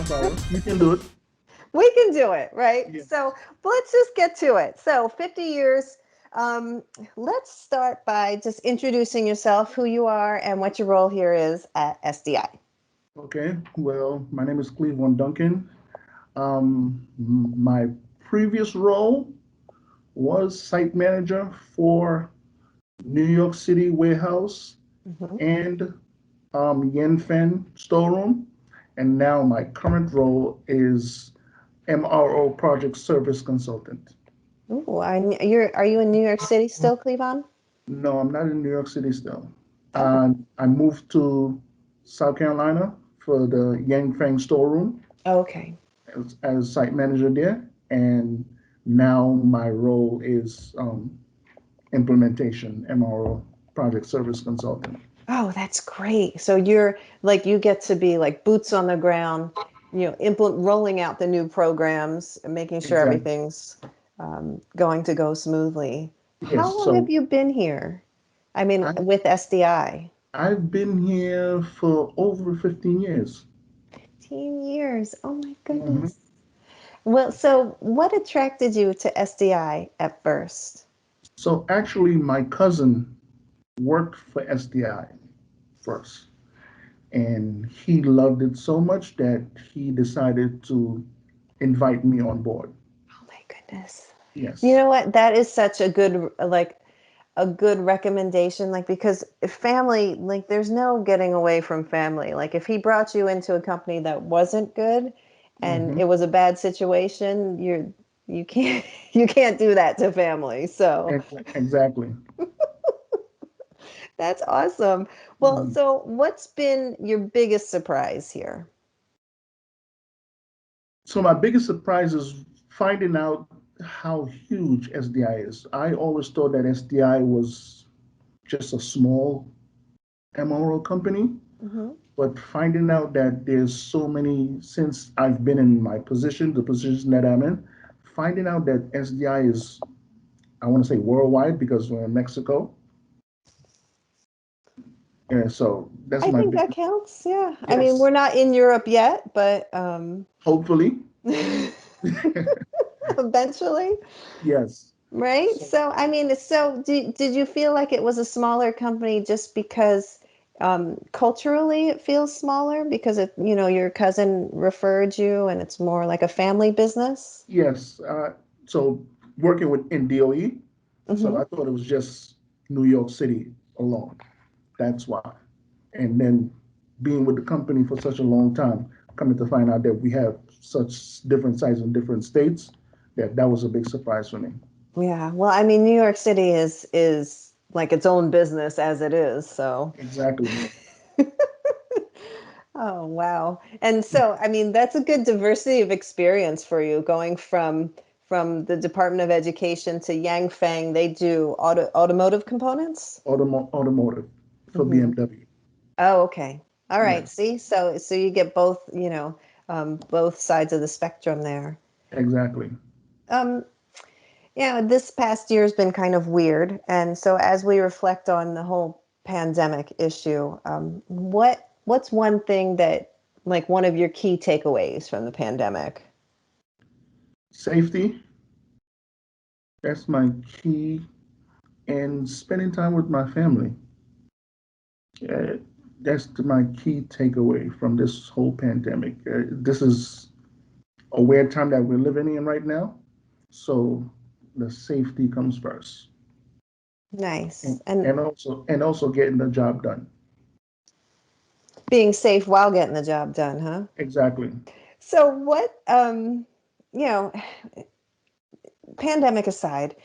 problem. You can do it. We can do it, right? Yeah. So let's just get to it. So 50 years. Um, let's start by just introducing yourself, who you are, and what your role here is at SDI. Okay. Well, my name is Clevon Duncan. My previous role was site manager for New York City warehouse Mhm. and Yenfen storeroom. And now my current role is MRO project service consultant. Ooh, are you in New York City still, Clevon? No, I'm not in New York City still. Oh, I moved to South Carolina for the Yangfang storeroom okay. as site manager there, and now my role is implementation MRO project service consultant. Oh, that's great. So you're like you get to be like boots on the ground, rolling out the new programs and making sure Exactly. everything's going to go smoothly. How Yes. long have So you been here? I mean, I with SDI? I've been here for over 15 years. 15 years. Oh my Mhm. goodness. Well, so what attracted you to SDI at first? So actually, my cousin worked for SDI first, and he loved it so much that he decided to invite me on board. Oh my goodness. You Yes. know what? That is such a good a good recommendation, like because family, like there's no getting away from family. Like if he brought you into a company that wasn't good and Hmm. it was a bad situation, you can't you can't do that to family. So Exactly. that's awesome. Well, Mhm. so what's been your biggest surprise here? So my biggest surprise is finding out how huge SDI is. I always thought that SDI was just a small MRO company, Hmm. but finding out that there's so many since I've been in my position, the position that I'm in, finding out that SDI is, I want to say worldwide because we're in Mexico. And so that's I my think big, that counts. Yeah. I mean, yes, we're not in Europe yet, but hopefully. eventually. Yes. Right. So, So, I mean, so did you feel like it was a smaller company just because culturally it feels smaller because your cousin referred you and it's more like a family business? yes. So working with in DOE, so Hmm. I thought it was just New York City alone. That's why. And then being with the company for such a long time, coming to find out that we have such different sites in different states, that was a big surprise for me. Yeah. Well, I mean, New York City is like its own business as it is. So, Exactly. oh, wow. And so, I mean, that's a good diversity of experience for you going from the Department of Education to Yangfang. They do automotive components. Automotive for Hmm. BMW. Oh, okay. All right. Yes, See, so you get both, both sides of the spectrum there. exactly. Um, this past year has been kind of weird, and so as we reflect on the whole pandemic issue, what's one thing that like one of your key takeaways from the pandemic? Safety, that's my key, and spending time with my family. Uh, that's my key takeaway from this whole pandemic. This is a weird time that we're living in right now. So the safety comes first, Nice. and, And and also getting the job done. being safe while getting the job done, huh? Exactly. So what, you know, pandemic aside,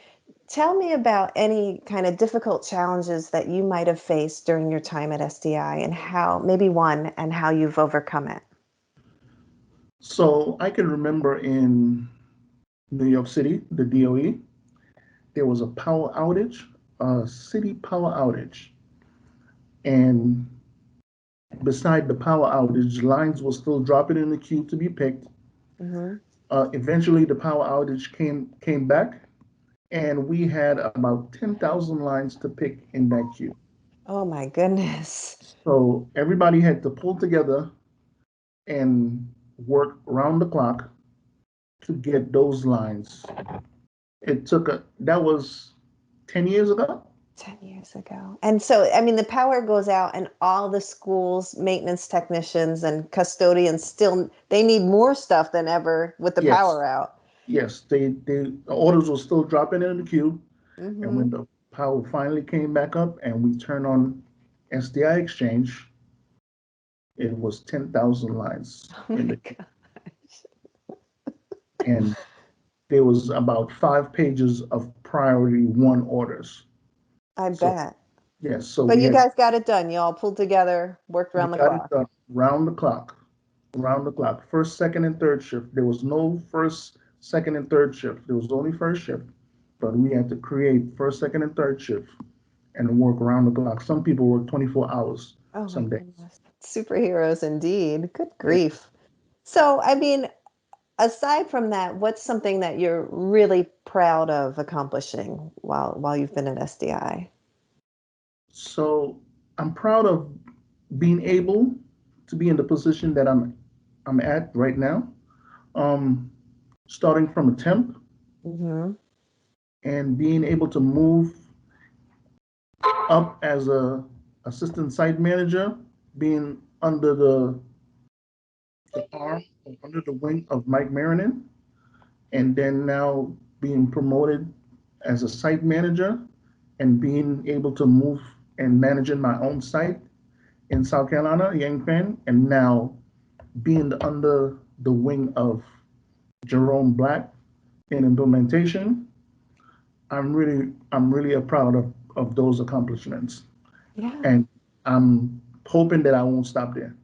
tell me about any kind of difficult challenges that you might have faced during your time at SDI and how, maybe one, and how you've overcome it. So I can remember in New York City, the DOE, there was a power outage, a city power outage, and beside the power outage, lines were still dropping in the queue to be picked. Hmm. Eventually, the power outage came back, and we had about 10,000 lines to pick in that queue. Oh my goodness. So everybody had to pull together and work round the clock to get those lines. That was 10 years ago? 10 years ago. And so, I mean, the power goes out, and all the schools, maintenance technicians and custodians still, they need more stuff than ever with the Yes, power out. yes. The orders were still dropping in the queue. And Hmm. when the power finally came back up and we turned on SDI Exchange, it was 10,000 lines Oh in my the queue. God. And there was about 5 pages of priority one orders. I So bet. yes, so But you guys got it done. You all pulled together, worked we around the got it clock. done round the clock, round the clock. First, second, and third shift. There was no first, second, and third shift. There was only first shift. But we had to create first, second, and third shift and work around the clock. Some people work 24 hours Oh my some days. goodness. Superheroes indeed. Good Yeah. grief. So, I mean, aside from that, what's something that you're really proud of accomplishing while you've been at SDI? So I'm proud of being able to be in the position that I'm at right now. Um, Starting from a temp Mm-hmm. and being able to move up as a assistant site manager, being under the arm, under the wing of Mike Marinin, and then now being promoted as a site manager and being able to move and managing my own site in South Carolina, Yangfan, and now being under the wing of Jerome Black in implementation. I'm really proud of those accomplishments, Yeah. and I'm hoping that I won't stop there.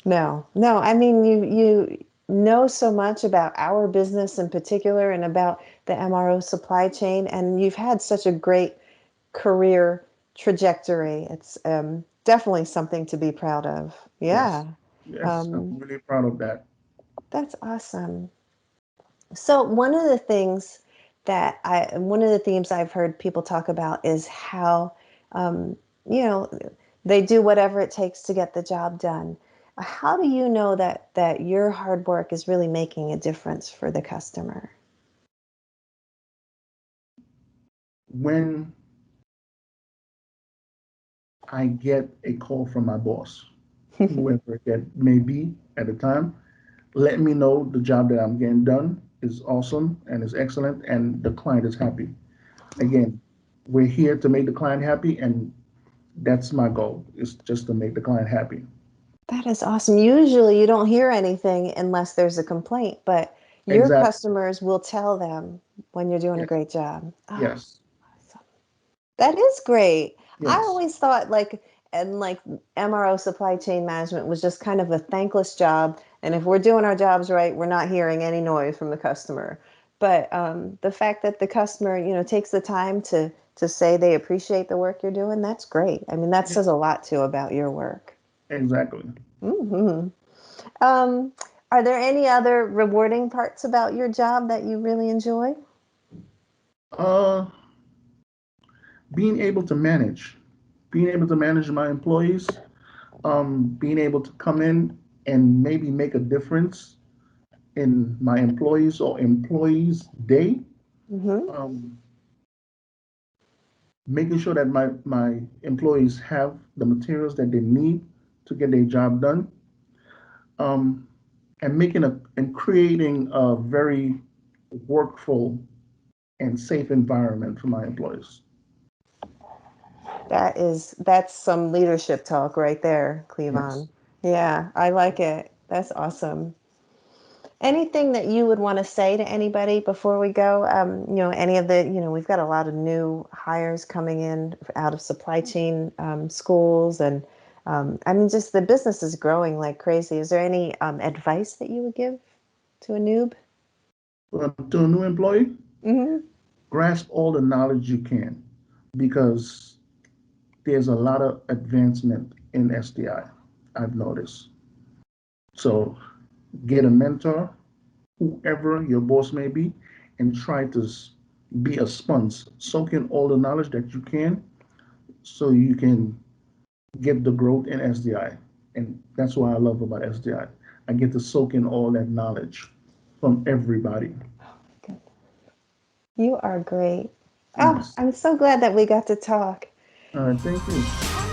No, no. I mean, you know so much about our business in particular and about the MRO supply chain, and you've had such a great career trajectory. It's definitely something to be proud of. Yes, Yeah. yes, I'm Um, really proud of that. that's awesome. So one of the themes I've heard people talk about is how, um, you know, they do whatever it takes to get the job done. How do you know that your hard work is really making a difference for the customer? When I get a call from my boss, whoever that may be at the time, let me know the job that I'm getting done is awesome and is excellent, and the client is happy. Again, we're here to make the client happy, and that's my goal, is just to make the client happy. That is awesome. Usually you don't hear anything unless there's a complaint, but your Exactly. customers will tell them when you're doing a Yes. great job. Oh, Yes. awesome. That is great. I Yes. always thought like MRO supply chain management was just kind of a thankless job. And if we're doing our jobs right, we're not hearing any noise from the customer. But the fact that the customer, takes the time to say they appreciate the work you're doing, that's great. I mean, that Yeah. says a lot too about your work. Exactly. Hmm. Um, are there any other rewarding parts about your job that you really enjoy? Uh, Being able to manage, being able to manage my employees, being able to come in and maybe make a difference in my employees or employees' day, Hmm. um, making sure that my employees have the materials that they need to get their job done, um, and creating a very workful and safe environment for my employees. That's some leadership talk right there, Yes. Clevon. Yeah, I like it. That's awesome. Anything that you would want to say to anybody before we go? Any of we've got a lot of new hires coming in out of supply chain schools, and I mean, just the business is growing like crazy. Is there any advice that you would give to a noob? To a new employee, Hmm. grasp all the knowledge you can, because there's a lot of advancement in SDI, I've noticed. So get a mentor, whoever your boss may be, and try to be a sponge, soak in all the knowledge that you can so you can get the growth in SDI. And that's what I love about SDI. I get to soak in all that knowledge from everybody. You are great. Oh, Yes. I'm so glad that we got to talk. All right. Thank you.